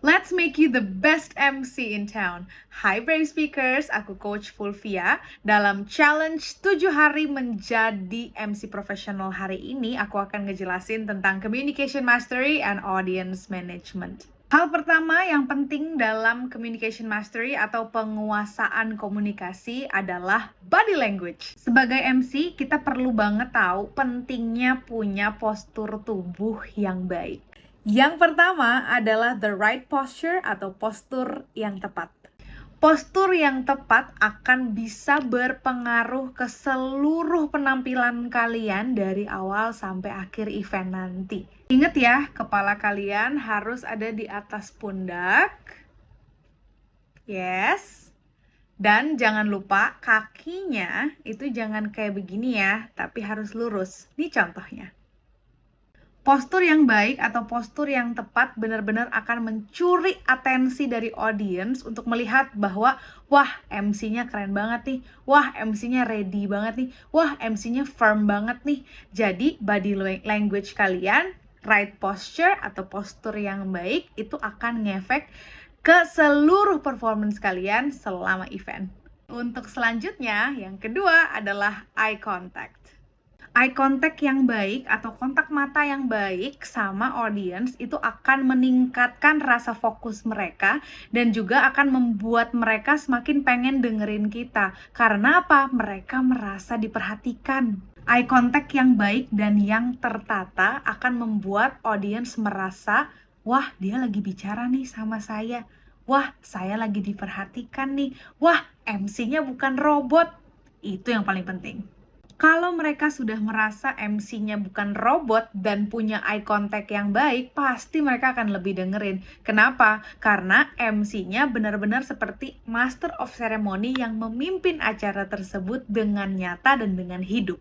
Let's make you the best MC in town. Hi Brave Speakers, aku Coach Fulvia. Dalam challenge 7 hari menjadi MC profesional hari ini, aku akan ngejelasin tentang communication mastery and audience management. Hal pertama yang penting dalam communication mastery atau penguasaan komunikasi adalah body language. Sebagai MC, kita perlu banget tahu pentingnya punya postur tubuh yang baik. Yang pertama adalah the right posture atau postur yang tepat. Postur yang tepat akan bisa berpengaruh ke seluruh penampilan kalian dari awal sampai akhir event nanti. Ingat ya, kepala kalian harus ada di atas pundak. Yes. Dan jangan lupa kakinya itu jangan kayak begini ya, tapi harus lurus. Ini contohnya. Postur yang baik atau postur yang tepat benar-benar akan mencuri atensi dari audience untuk melihat bahwa wah MC-nya keren banget nih, wah MC-nya ready banget nih, wah MC-nya firm banget nih. Jadi body language kalian, right posture atau postur yang baik itu akan ngefek ke seluruh performance kalian selama event. Untuk selanjutnya, yang kedua adalah eye contact. Eye contact yang baik atau kontak mata yang baik sama audience itu akan meningkatkan rasa fokus mereka dan juga akan membuat mereka semakin pengen dengerin kita. Karena apa? Mereka merasa diperhatikan. Eye contact yang baik dan yang tertata akan membuat audience merasa, wah dia lagi bicara nih sama saya. Wah saya lagi diperhatikan nih. Wah MC-nya bukan robot. Itu yang paling penting. Kalau mereka sudah merasa MC-nya bukan robot dan punya eye contact yang baik, pasti mereka akan lebih dengerin. Kenapa? Karena MC-nya benar-benar seperti master of ceremony yang memimpin acara tersebut dengan nyata dan dengan hidup.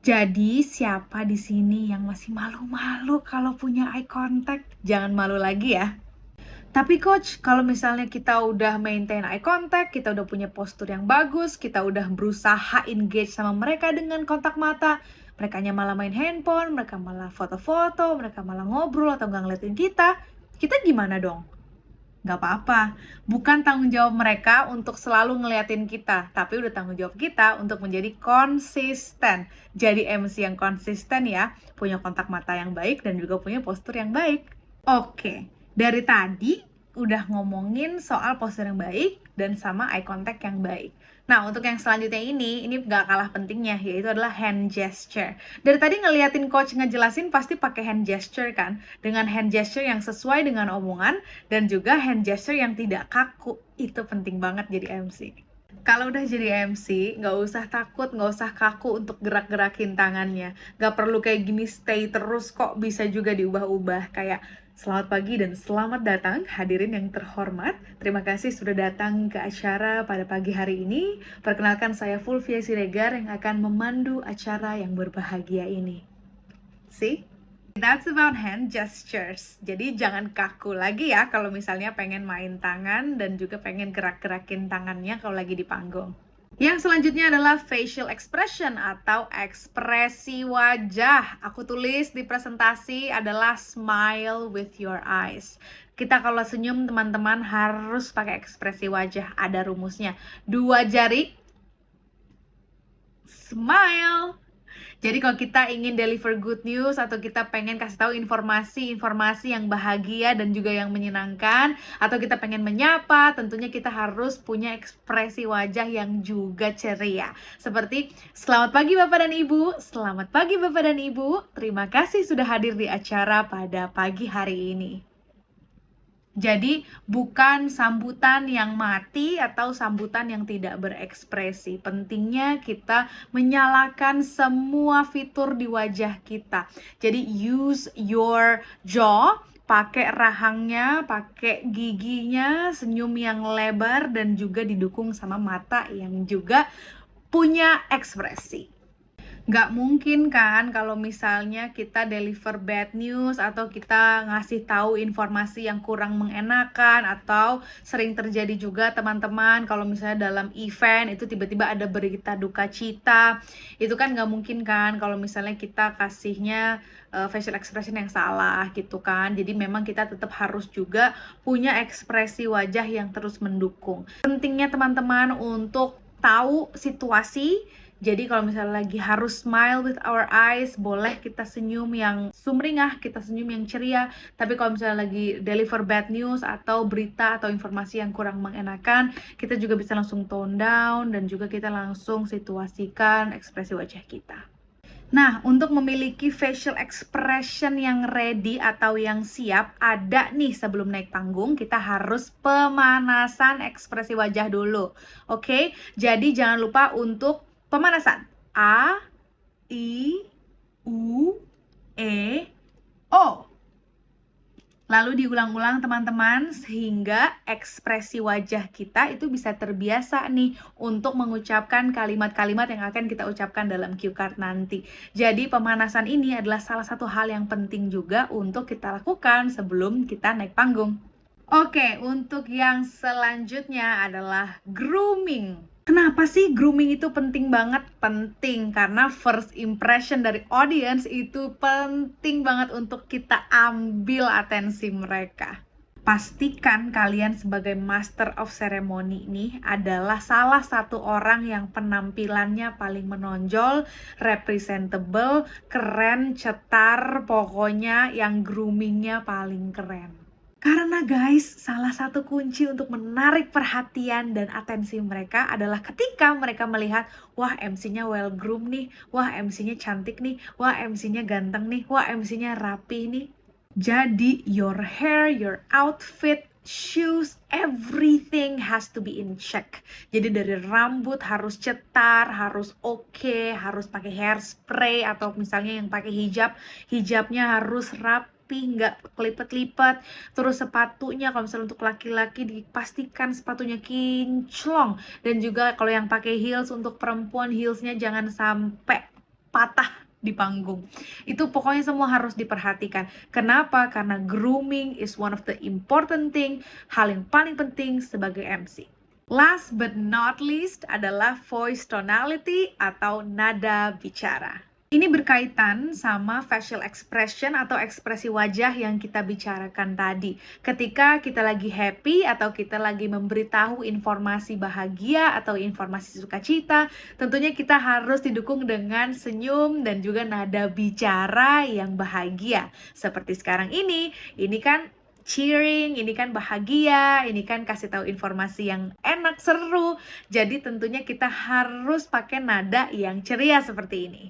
Jadi, siapa di sini yang masih malu-malu kalau punya eye contact? Jangan malu lagi ya. Tapi coach, kalau misalnya kita udah maintain eye contact, kita udah punya postur yang bagus, kita udah berusaha engage sama mereka dengan kontak mata, merekanya malah main handphone, mereka malah foto-foto, mereka malah ngobrol atau nggak ngeliatin kita gimana dong? Nggak apa-apa, bukan tanggung jawab mereka untuk selalu ngeliatin kita, tapi udah tanggung jawab kita untuk menjadi konsisten. Jadi MC yang konsisten ya, punya kontak mata yang baik dan juga punya postur yang baik. Oke. Dari tadi udah ngomongin soal postur yang baik dan sama eye contact yang baik. Nah, untuk yang selanjutnya ini nggak kalah pentingnya, yaitu adalah hand gesture. Dari tadi ngeliatin coach ngejelasin pasti pakai hand gesture kan? Dengan hand gesture yang sesuai dengan omongan dan juga hand gesture yang tidak kaku. Itu penting banget jadi MC. Kalau udah jadi MC, nggak usah takut, nggak usah kaku untuk gerak-gerakin tangannya. Nggak perlu kayak gini stay terus kok, bisa juga diubah-ubah. Kayak selamat pagi dan selamat datang hadirin yang terhormat. Terima kasih sudah datang ke acara pada pagi hari ini. Perkenalkan saya Fulvia Siregar yang akan memandu acara yang berbahagia ini. See? That's about hand gestures. Jadi jangan kaku lagi ya kalau misalnya pengen main tangan dan juga pengen gerak-gerakin tangannya kalau lagi di panggung. Yang selanjutnya adalah facial expression atau ekspresi wajah. Aku tulis di presentasi adalah smile with your eyes. Kita kalau senyum teman-teman harus pakai ekspresi wajah. Ada rumusnya. 2 jari, smile. Jadi kalau kita ingin deliver good news atau kita pengen kasih tahu informasi yang bahagia dan juga yang menyenangkan, atau kita pengen menyapa, tentunya kita harus punya ekspresi wajah yang juga ceria. Seperti, selamat pagi Bapak dan Ibu, selamat pagi Bapak dan Ibu, terima kasih sudah hadir di acara pada pagi hari ini. Jadi bukan sambutan yang mati atau sambutan yang tidak berekspresi. Pentingnya kita menyalakan semua fitur di wajah kita. Jadi use your jaw, pakai rahangnya, pakai giginya, senyum yang lebar dan juga didukung sama mata yang juga punya ekspresi. Nggak mungkin kan kalau misalnya kita deliver bad news atau kita ngasih tahu informasi yang kurang mengenakan, atau sering terjadi juga teman-teman kalau misalnya dalam event itu tiba-tiba ada berita duka cita. Itu kan nggak mungkin kan kalau misalnya kita kasihnya facial expression yang salah gitu kan. Jadi memang kita tetap harus juga punya ekspresi wajah yang terus mendukung. Pentingnya teman-teman untuk tahu situasi. Jadi kalau misalnya lagi harus smile with our eyes, boleh kita senyum yang sumringah, kita senyum yang ceria. Tapi kalau misalnya lagi deliver bad news atau berita atau informasi yang kurang mengenakan, kita juga bisa langsung tone down dan juga kita langsung situasikan ekspresi wajah kita. Nah, untuk memiliki facial expression yang ready atau yang siap, ada nih sebelum naik panggung, kita harus pemanasan ekspresi wajah dulu. Oke, jadi jangan lupa untuk pemanasan. A, I, U, E, O. Lalu diulang-ulang teman-teman sehingga ekspresi wajah kita itu bisa terbiasa nih untuk mengucapkan kalimat-kalimat yang akan kita ucapkan dalam cue card nanti. Jadi pemanasan ini adalah salah satu hal yang penting juga untuk kita lakukan sebelum kita naik panggung. Oke, untuk yang selanjutnya adalah grooming. Kenapa sih grooming itu penting banget? Penting karena first impression dari audience itu penting banget untuk kita ambil atensi mereka. Pastikan kalian sebagai master of ceremony ini adalah salah satu orang yang penampilannya paling menonjol, representable, keren, cetar, pokoknya yang groomingnya paling keren. Karena guys, salah satu kunci untuk menarik perhatian dan atensi mereka adalah ketika mereka melihat, wah MC-nya well groomed nih, wah MC-nya cantik nih, wah MC-nya ganteng nih, wah MC-nya rapi nih. Jadi your hair, your outfit, shoes, everything has to be in check. Jadi dari rambut harus cetar, harus oke, harus pakai hairspray, atau misalnya yang pakai hijab, hijabnya harus rapi, nggak kelipet-lipet. Terus sepatunya kalau misalnya untuk laki-laki dipastikan sepatunya kinclong. Dan juga kalau yang pakai heels untuk perempuan, heelsnya jangan sampai patah di panggung. Itu pokoknya semua harus diperhatikan. Kenapa? Karena grooming is one of the important thing, hal yang paling penting sebagai MC. Last but not least adalah voice tonality atau nada bicara. Ini berkaitan sama facial expression atau ekspresi wajah yang kita bicarakan tadi. Ketika kita lagi happy atau kita lagi memberitahu informasi bahagia atau informasi sukacita, tentunya kita harus didukung dengan senyum dan juga nada bicara yang bahagia. Seperti sekarang ini kan cheering, ini kan bahagia, ini kan kasih tahu informasi yang enak, seru. Jadi tentunya kita harus pakai nada yang ceria seperti ini.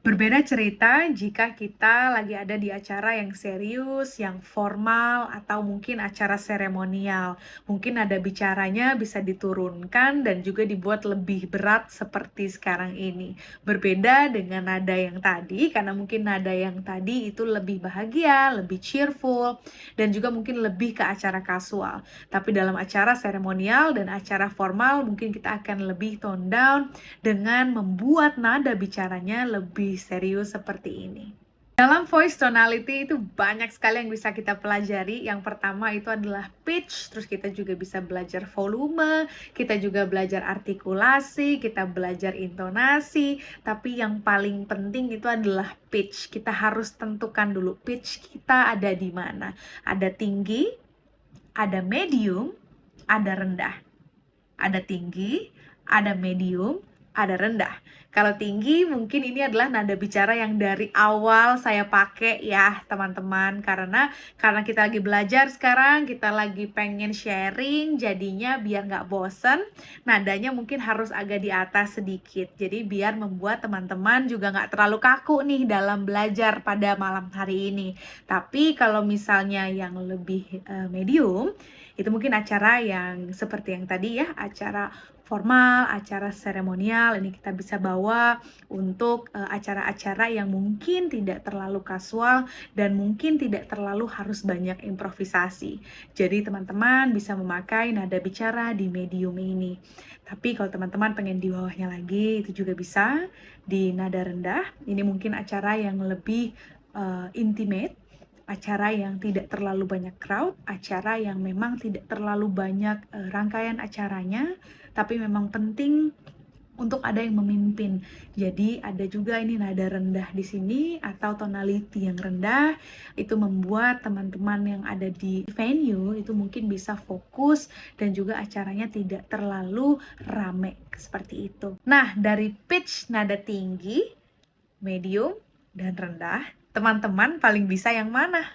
Berbeda cerita jika kita lagi ada di acara yang serius, yang formal, atau mungkin acara seremonial. Mungkin nada bicaranya bisa diturunkan dan juga dibuat lebih berat seperti sekarang ini. Berbeda dengan nada yang tadi, karena mungkin nada yang tadi itu lebih bahagia, lebih cheerful, dan juga mungkin lebih ke acara kasual. Tapi dalam acara seremonial dan acara formal, mungkin kita akan lebih tone down dengan membuat nada bicaranya lebih serius seperti ini. Dalam voice tonality itu banyak sekali yang bisa kita pelajari. Yang pertama itu adalah pitch, terus kita juga bisa belajar volume, kita juga belajar artikulasi, kita belajar intonasi, tapi yang paling penting itu adalah pitch. Kita harus tentukan dulu pitch kita ada di mana. Ada tinggi, ada medium, ada rendah. Ada tinggi, ada medium, ada rendah. Kalau tinggi mungkin ini adalah nada bicara yang dari awal saya pakai ya teman-teman, karena kita lagi belajar sekarang, kita lagi pengen sharing, jadinya biar nggak bosen, nadanya mungkin harus agak di atas sedikit. Jadi biar membuat teman-teman juga nggak terlalu kaku nih dalam belajar pada malam hari ini. Tapi kalau misalnya yang lebih medium, itu mungkin acara yang seperti yang tadi ya, acara formal, acara seremonial, ini kita bisa bawa untuk acara-acara yang mungkin tidak terlalu kasual dan mungkin tidak terlalu harus banyak improvisasi. Jadi teman-teman bisa memakai nada bicara di medium ini. Tapi kalau teman-teman pengen di bawahnya lagi, itu juga bisa di nada rendah. Ini mungkin acara yang lebih intimate, acara yang tidak terlalu banyak crowd, acara yang memang tidak terlalu banyak rangkaian acaranya, tapi memang penting untuk ada yang memimpin. Jadi ada juga ini nada rendah di sini atau tonality yang rendah, itu membuat teman-teman yang ada di venue itu mungkin bisa fokus dan juga acaranya tidak terlalu rame seperti itu. Nah, dari pitch nada tinggi, medium, dan rendah, teman-teman paling bisa yang mana?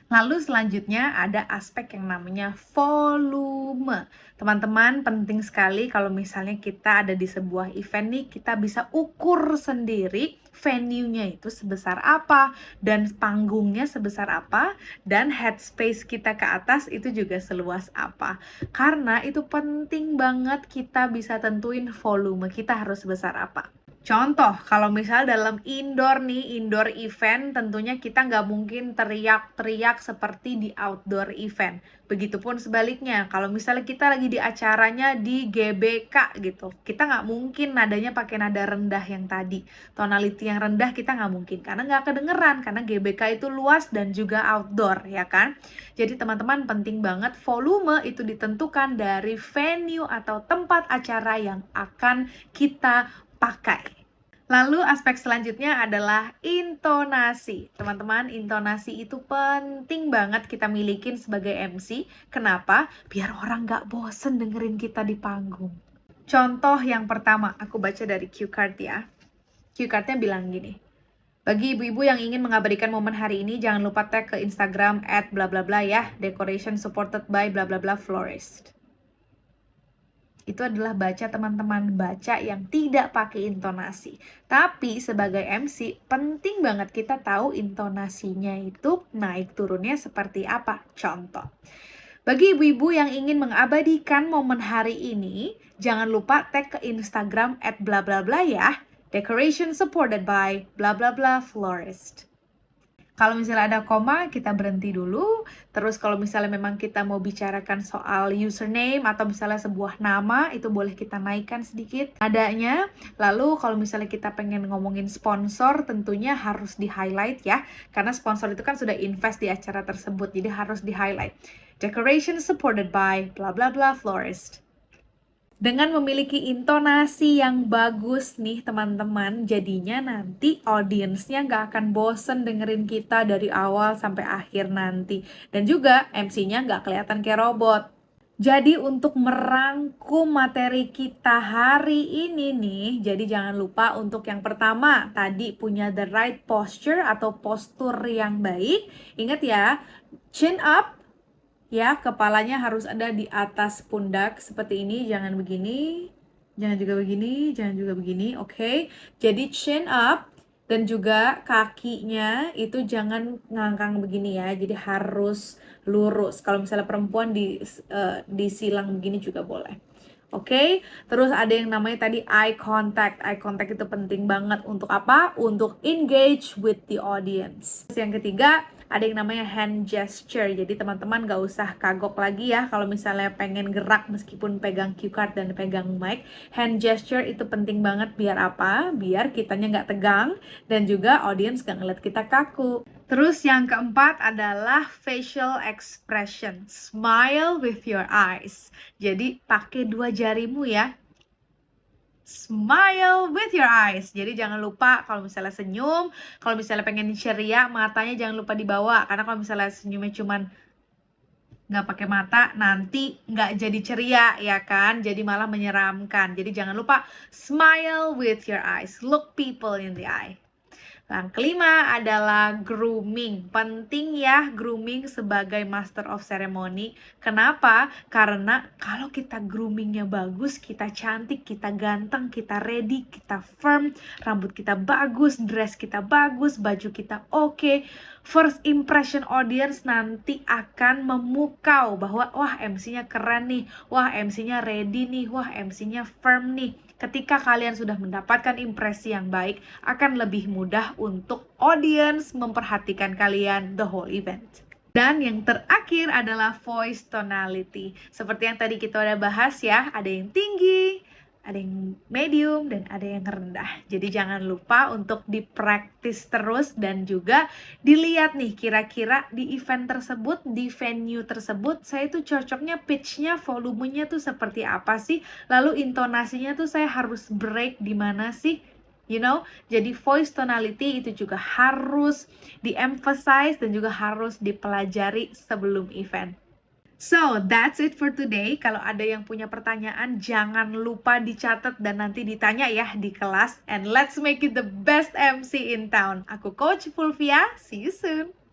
Lalu selanjutnya ada aspek yang namanya volume. Teman-teman, penting sekali kalau misalnya kita ada di sebuah event nih, kita bisa ukur sendiri venue-nya itu sebesar apa, dan panggungnya sebesar apa, dan headspace kita ke atas itu juga seluas apa. Karena itu penting banget kita bisa tentuin volume kita harus sebesar apa. Contoh, kalau misal dalam indoor nih, indoor event, tentunya kita nggak mungkin teriak-teriak seperti di outdoor event. Begitupun sebaliknya, kalau misalnya kita lagi di acaranya di GBK gitu, kita nggak mungkin nadanya pakai nada rendah yang tadi. Tonality yang rendah kita nggak mungkin, karena nggak kedengeran, karena GBK itu luas dan juga outdoor, ya kan? Jadi teman-teman penting banget volume itu ditentukan dari venue atau tempat acara yang akan kita pakai. Lalu aspek selanjutnya adalah intonasi. Teman-teman, intonasi itu penting banget kita milikin sebagai MC. Kenapa? Biar orang nggak bosen dengerin kita di panggung. Contoh yang pertama, aku baca dari cue card ya. Cue cardnya bilang gini. Bagi ibu-ibu yang ingin mengabadikan momen hari ini, jangan lupa tag ke Instagram @blablabla ya. Decoration supported by blablabla florist. Itu adalah baca teman-teman, baca yang tidak pakai intonasi. Tapi sebagai MC, penting banget kita tahu intonasinya itu naik turunnya seperti apa. Contoh, bagi ibu-ibu yang ingin mengabadikan momen hari ini, jangan lupa tag ke Instagram @blablabla ya. Decoration supported by blablabla florist. Kalau misalnya ada koma, kita berhenti dulu. Terus kalau misalnya memang kita mau bicarakan soal username atau misalnya sebuah nama, itu boleh kita naikkan sedikit nadanya. Lalu kalau misalnya kita pengen ngomongin sponsor, tentunya harus di-highlight ya. Karena sponsor itu kan sudah invest di acara tersebut, jadi harus di-highlight. Decoration supported by blah blah blah florist. Dengan memiliki intonasi yang bagus nih teman-teman, jadinya nanti audiensnya nggak akan bosen dengerin kita dari awal sampai akhir nanti. Dan juga MC-nya nggak kelihatan kayak robot. Jadi untuk merangkum materi kita hari ini nih, jadi jangan lupa untuk yang pertama, tadi punya the right posture atau postur yang baik. Ingat ya, chin up. Ya, kepalanya harus ada di atas pundak seperti ini, jangan begini, jangan juga begini, jangan juga begini, oke? Jadi chin up dan juga kakinya itu jangan ngangkang begini ya, jadi harus lurus. Kalau misalnya perempuan disilang begini juga boleh. Oke, terus ada yang namanya tadi eye contact. Eye contact itu penting banget untuk apa? Untuk engage with the audience. Terus yang ketiga, ada yang namanya hand gesture. Jadi teman-teman gak usah kagok lagi ya kalau misalnya pengen gerak meskipun pegang cue card dan pegang mic. Hand gesture itu penting banget biar apa? Biar kitanya gak tegang dan juga audience gak ngeliat kita kaku. Terus yang keempat adalah facial expression. Smile with your eyes. Jadi pakai dua jarimu ya. Smile with your eyes. Jadi jangan lupa kalau misalnya senyum, kalau misalnya pengen ceria, matanya jangan lupa dibawa. Karena kalau misalnya senyumnya cuman nggak pakai mata, nanti nggak jadi ceria ya kan? Jadi malah menyeramkan. Jadi jangan lupa smile with your eyes. Look people in the eye. Yang kelima adalah grooming. Penting ya grooming sebagai master of ceremony. Kenapa? Karena kalau kita groomingnya bagus, kita cantik, kita ganteng, kita ready, kita firm, rambut kita bagus, dress kita bagus, baju kita oke. First impression audience nanti akan memukau bahwa wah MC-nya keren nih, wah MC-nya ready nih, wah MC-nya firm nih. Ketika kalian sudah mendapatkan impresi yang baik, akan lebih mudah untuk audience memperhatikan kalian the whole event. Dan yang terakhir adalah voice tonality. Seperti yang tadi kita udah bahas ya, ada yang tinggi, ada yang medium, dan ada yang rendah. Jadi jangan lupa untuk dipraktis terus dan juga dilihat nih kira-kira di event tersebut, di venue tersebut, saya tuh cocoknya pitch-nya, volumenya tuh seperti apa sih? Lalu intonasinya tuh saya harus break di mana sih? Jadi voice tonality itu juga harus di-emphasize dan juga harus dipelajari sebelum event. So, that's it for today. Kalau ada yang punya pertanyaan, jangan lupa dicatat dan nanti ditanya ya di kelas. And let's make it the best MC in town. Aku Coach Fulvia, see you soon!